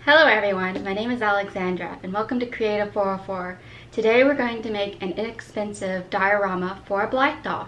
Hello everyone, my name is Alexandra and welcome to Creative 404. Today we're going to make an inexpensive diorama for a black doll.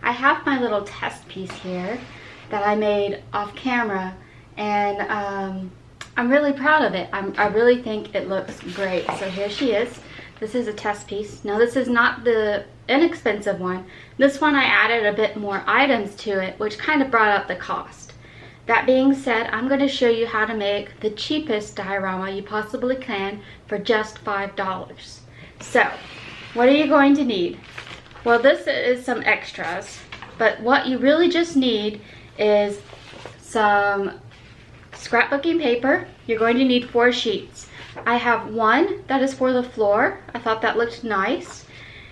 I have my little test piece here that I made off camera and I'm really proud of it. I really think it looks great. So here she is. This is a test piece. Now this is not the inexpensive one. This one I added a bit more items to it, which kind of brought up the cost. That being said, I'm going to show you how to make the cheapest diorama you possibly can for just $5. So, what are you going to need? Well, this is some extras, but what you really just need is some scrapbooking paper. You're going to need 4 sheets. I have one that is for the floor. I thought that looked nice.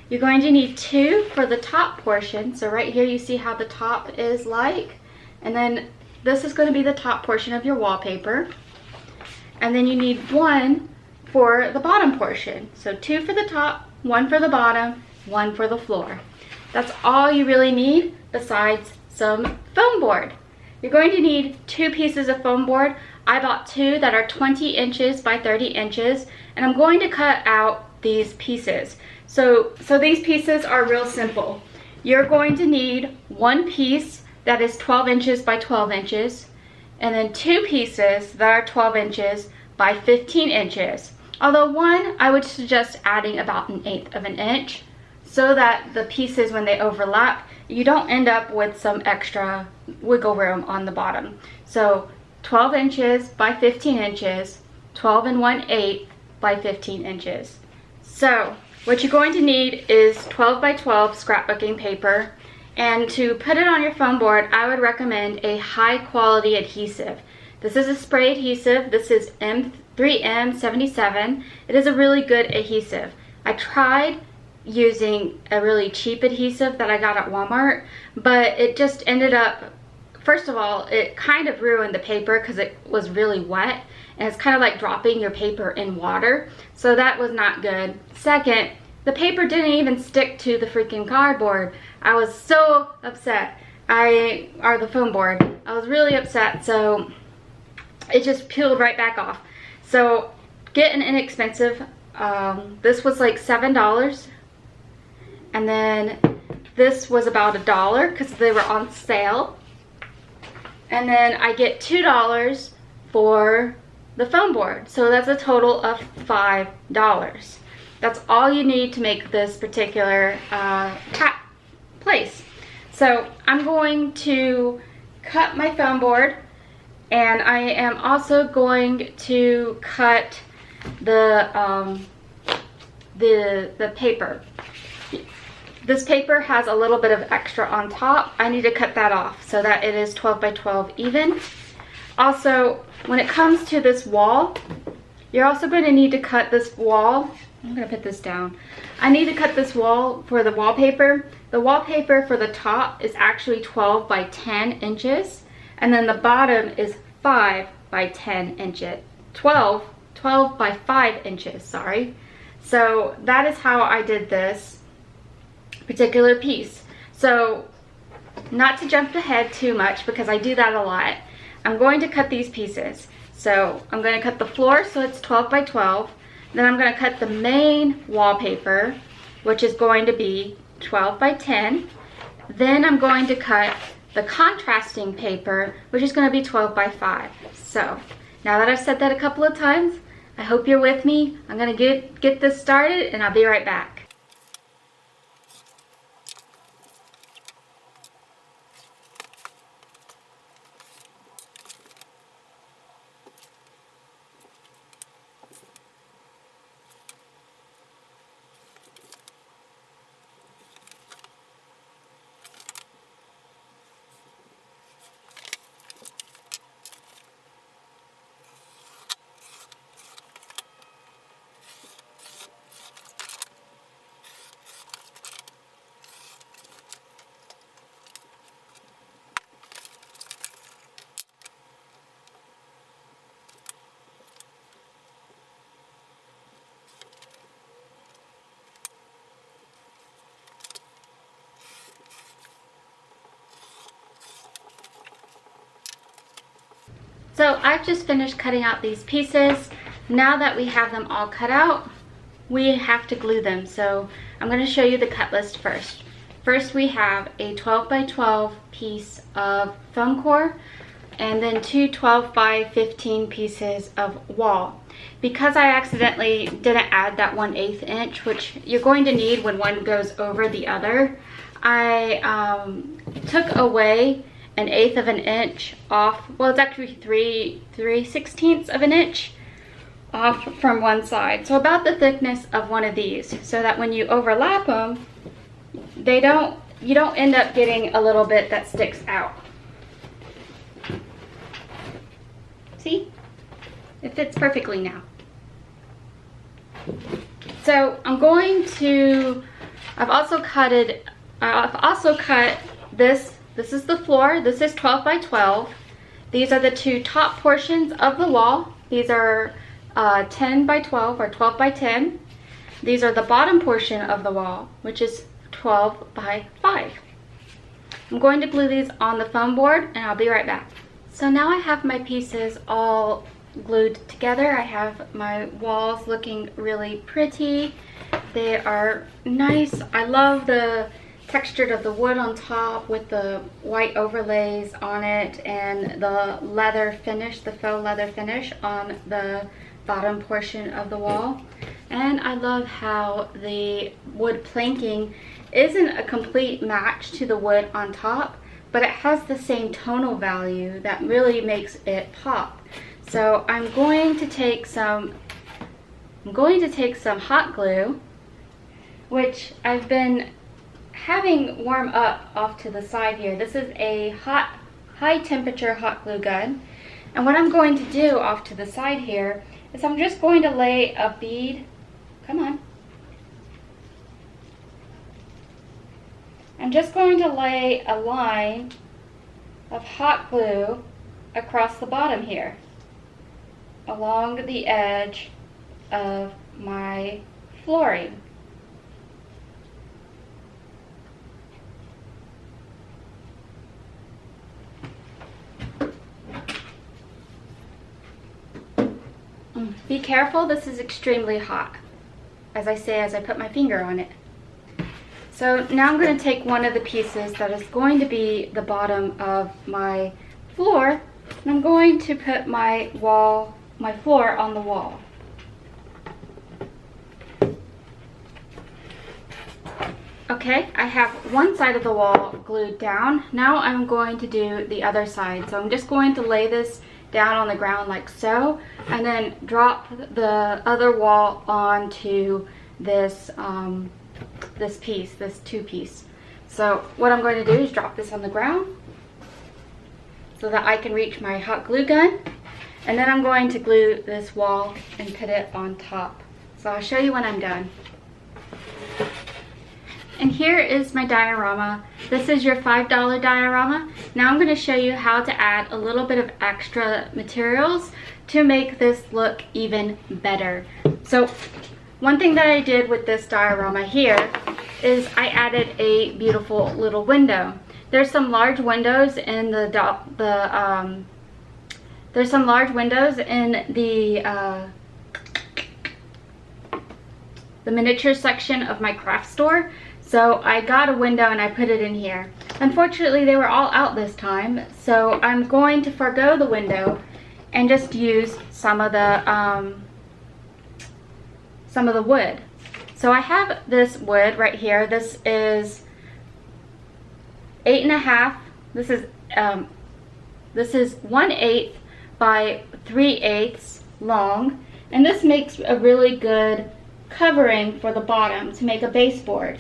You're going to need 2 for the top portion. So right here you see how the top is like. And then this is going to be the top portion of your wallpaper. And then you need 1 for the bottom portion. So 2 for the top, 1 for the bottom, 1 for the floor. That's all you really need besides some foam board. You're going to need 2 pieces of foam board. I bought 2 that are 20 inches by 30 inches. And I'm going to cut out these pieces. So these pieces are real simple. You're going to need 1 piece that is 12 inches by 12 inches, and then 2 pieces that are 12 inches by 15 inches. Although one, I would suggest adding about 1/8 of an inch so that the pieces, when they overlap, you don't end up with some extra wiggle room on the bottom. So 12 inches by 15 inches, 12 and 1/8 by 15 inches. So what you're going to need is 12 by 12 scrapbooking paper. And to put it on your foam board, I would recommend a high quality adhesive. This is a spray adhesive. This is 3M77. It is a really good adhesive. I tried using a really cheap adhesive that I got at Walmart, but it just ended up, first of all, it kind of ruined the paper because it was really wet, and it's kind of like dropping your paper in water, so that was not good. Second, the paper didn't even stick to the freaking cardboard. I was so upset. Or the foam board. I was really upset, so it just peeled right back off. So get an inexpensive, this was like $7. And then this was about $1 because they were on sale. And then I get $2 for the foam board. So that's a total of $5. That's all you need to make this particular place. So I'm going to cut my foam board, and I am also going to cut the paper. This paper has a little bit of extra on top. I need to cut that off so that it is 12 by 12 even. Also, when it comes to this wall, you're also going to need to cut this wall. I'm going to put this down. I need to cut this wall for the wallpaper. The wallpaper for the top is actually 12 by 10 inches. And then the bottom is 5 by 10 inches. 12 by 5 inches, sorry. So that is how I did this particular piece. So not to jump ahead too much because I do that a lot, I'm going to cut these pieces. So I'm going to cut the floor so it's 12 by 12. Then I'm going to cut the main wallpaper, which is going to be 12 by 10. Then I'm going to cut the contrasting paper, which is going to be 12 by 5. So now that I've said that a couple of times, I hope you're with me. I'm going to get this started, and I'll be right back. So I've just finished cutting out these pieces. Now that we have them all cut out, we have to glue them. So I'm going to show you the cut list first. First we have a 12 by 12 piece of foam core and then two 12 by 15 pieces of wall. Because I accidentally didn't add that 1/8 inch, which you're going to need when one goes over the other, I took away 1/8 of an inch off. Well, it's actually 3/16 of an inch off from one side. So about the thickness of one of these, so that when you overlap them, you don't end up getting a little bit that sticks out. See? It fits perfectly now. So I'm going to, I've also cut this. This is the floor. This is 12 by 12. These are the two top portions of the wall. These are 10 by 12 or 12 by 10. These are the bottom portion of the wall, which is 12 by 5. I'm going to glue these on the foam board and I'll be right back. So now I have my pieces all glued together. I have my walls looking really pretty. They are nice. I love the texture of the wood on top with the white overlays on it and the leather finish, the faux leather finish on the bottom portion of the wall. And I love how the wood planking isn't a complete match to the wood on top, but it has the same tonal value that really makes it pop. So I'm going to take some hot glue, which I've been having warm up off to the side here. This is a high temperature hot glue gun. And what I'm going to do off to the side here is I'm just going to lay a bead, come on. I'm just going to lay a line of hot glue across the bottom here, along the edge of my flooring. Be careful, this is extremely hot, as I say as I put my finger on it. So now I'm going to take one of the pieces that is going to be the bottom of my floor, and I'm going to put my floor on the wall. Okay, I have one side of the wall glued down. Now I'm going to do the other side. So I'm just going to lay this down on the ground like so, and then drop the other wall onto this this two-piece. So what I'm going to do is drop this on the ground so that I can reach my hot glue gun, and then I'm going to glue this wall and put it on top. So I'll show you when I'm done. And here is my diorama. This is your $5 diorama. Now I'm going to show you how to add a little bit of extra materials to make this look even better. So one thing that I did with this diorama here is I added a beautiful little window. There's some large windows in the miniature section of my craft store. So I got a window and I put it in here. Unfortunately, they were all out this time, so I'm going to forgo the window and just use some of the wood. So I have this wood right here. This is 8.5. This is 1/8 by 3/8 long, and this makes a really good covering for the bottom to make a baseboard.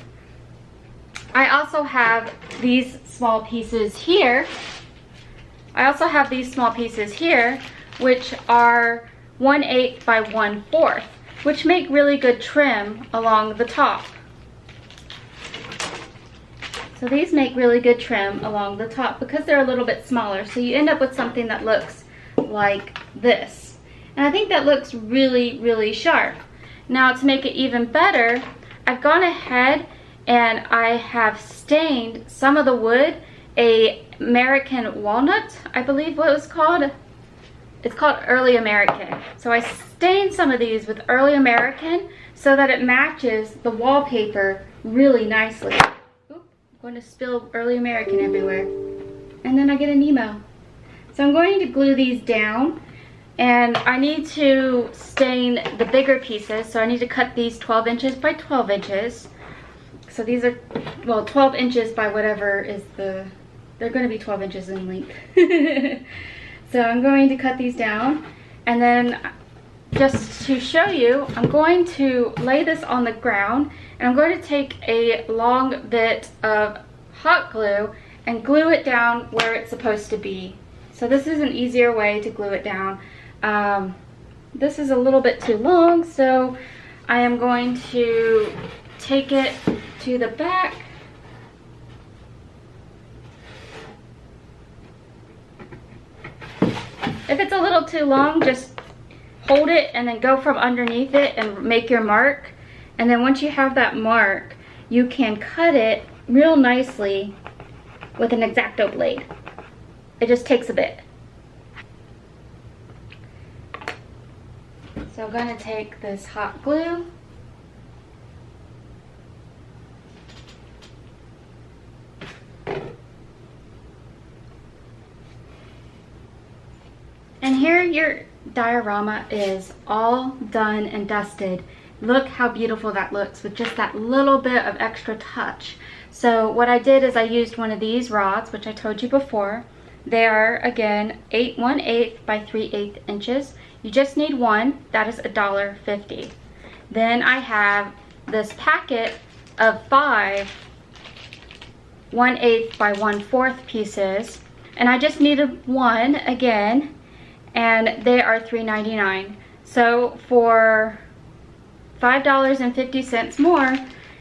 I also have these small pieces here. Which are 1/8 by 1/4, which make really good trim along the top. So these make really good trim along the top because they're a little bit smaller. So you end up with something that looks like this. And I think that looks really, really sharp. Now to make it even better, I've gone ahead and I have stained some of the wood a American walnut, I believe what it was called. it's called Early American. So I stained some of these with Early American so that it matches the wallpaper really nicely. Oop, I'm going to spill Early American everywhere. And then I get an email. So I'm going to glue these down, and I need to stain the bigger pieces. So I need to cut these 12 inches by 12 inches. So these are, well, 12 inches by whatever is they're going to be 12 inches in length. So I'm going to cut these down, and then just to show you, I'm going to lay this on the ground, and I'm going to take a long bit of hot glue and glue it down where it's supposed to be. So this is an easier way to glue it down. This is a little bit too long, so I am going to take it to the back. If it's a little too long, just hold it and then go from underneath it and make your mark. And then once you have that mark, you can cut it real nicely with an X-Acto blade. It just takes a bit. So I'm going to take this hot glue. And here your diorama is all done and dusted. Look how beautiful that looks with just that little bit of extra touch. So what I did is I used one of these rods, which I told you before. They are, again, 1/8 by 3/8 inches. You just need one. That is $1.50. Then I have this packet of 5 1/8 by 1/4 pieces, and I just needed one again, and they are $3.99. So for $5.50 more,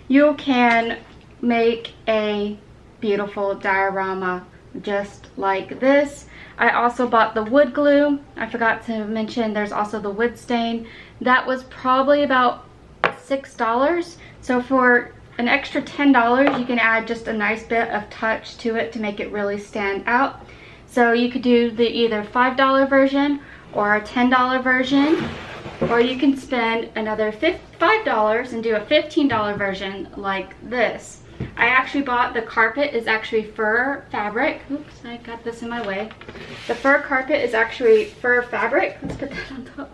you can make a beautiful diorama just like this. I also bought the wood glue. I forgot to mention there's also the wood stain. That was probably about $6. So for an extra $10, you can add just a nice bit of touch to it to make it really stand out. So you could do the either $5 version or a $10 version, or you can spend another $5 and do a $15 version like this. I actually bought, the carpet is actually fur fabric. Oops, I got this in my way. The fur carpet is actually fur fabric. Let's put that on top.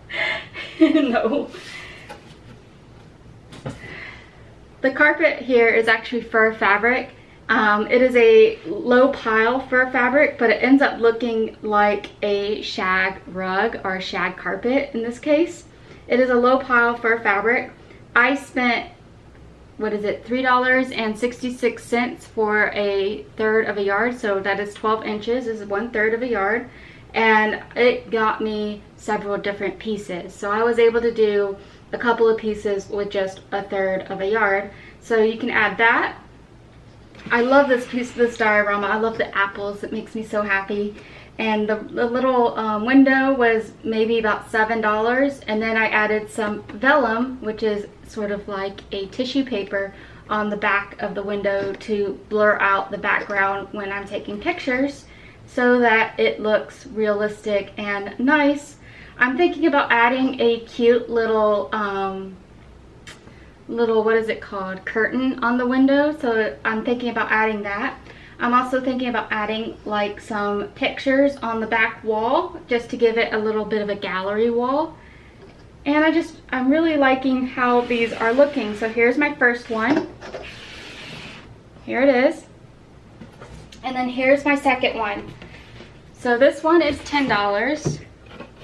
No. The carpet here is actually fur fabric. It is a low pile fur fabric, but it ends up looking like a shag rug or a shag carpet in this case. It is a low pile fur fabric. I spent, what is it, $3.66 for a third of a yard. So that is 12 inches, is 1/3 of a yard. And it got me several different pieces. So I was able to do a couple of pieces with just a third of a yard. So you can add that. I love this piece of this diorama. I love the apples. It makes me so happy. And the little window was maybe about $7. And then I added some vellum, which is sort of like a tissue paper, on the back of the window to blur out the background when I'm taking pictures so that it looks realistic and nice. I'm thinking about adding a cute little what is it called, curtain on the window. So I'm thinking about adding that. I'm also thinking about adding like some pictures on the back wall just to give it a little bit of a gallery wall. And I'm really liking how these are looking. So here's my first one. Here it is. And then here's my second one. So this one is $10.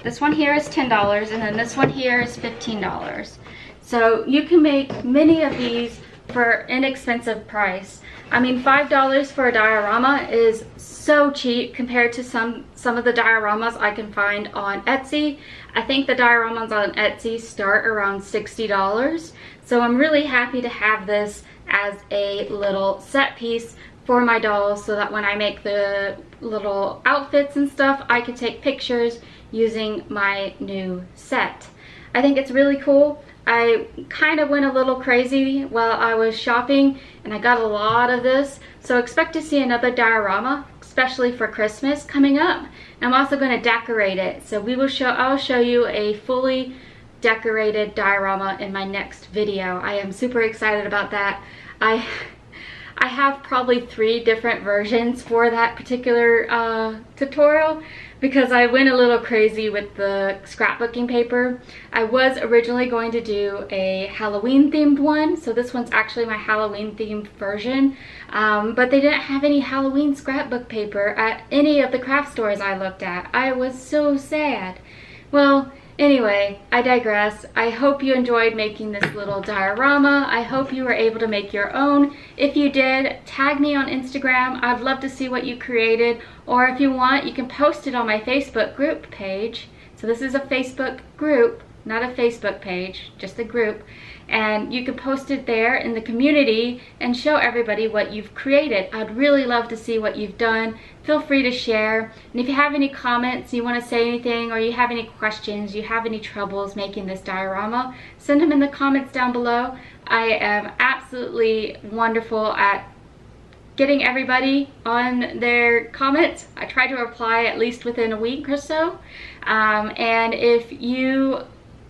This one here is $10, and then this one here is $15. So you can make many of these for inexpensive price. I mean, $5 for a diorama is so cheap compared to some of the dioramas I can find on Etsy. I think the dioramas on Etsy start around $60. So I'm really happy to have this as a little set piece for my dolls so that when I make the little outfits and stuff, I can take pictures using my new set. I think it's really cool. I kind of went a little crazy while I was shopping and I got a lot of this. So expect to see another diorama. Expect especially for Christmas coming up. I'm also going to decorate it. So I'll show you a fully decorated diorama in my next video. I am super excited about that. I have probably 3 different versions for that particular tutorial because I went a little crazy with the scrapbooking paper. I was originally going to do a Halloween themed one, so this one's actually my Halloween themed version, but they didn't have any Halloween scrapbook paper at any of the craft stores I looked at. I was so sad. Well, anyway, I digress. I hope you enjoyed making this little diorama. I hope you were able to make your own. If you did, tag me on Instagram. I'd love to see what you created. Or if you want, you can post it on my Facebook group page. So this is a Facebook group, not a Facebook page, just a group. And you can post it there in the community and show everybody what you've created. I'd really love to see what you've done. Feel free to share. And if you have any comments, you want to say anything, or you have any questions, you have any troubles making this diorama, send them in the comments down below. I am absolutely wonderful at getting everybody on their comments. I try to reply at least within a week or so. And if you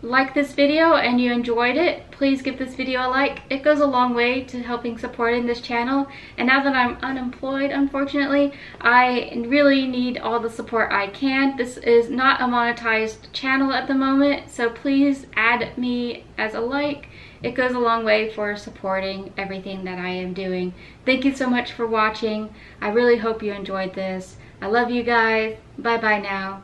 like this video and you enjoyed it, please give this video a like. It goes a long way to helping supporting this channel. And now that I'm unemployed, unfortunately, I really need all the support I can. This is not a monetized channel at the moment, so please add me as a like. It goes a long way for supporting everything that I am doing. Thank you so much for watching. I really hope you enjoyed this. I love you guys. Bye bye now.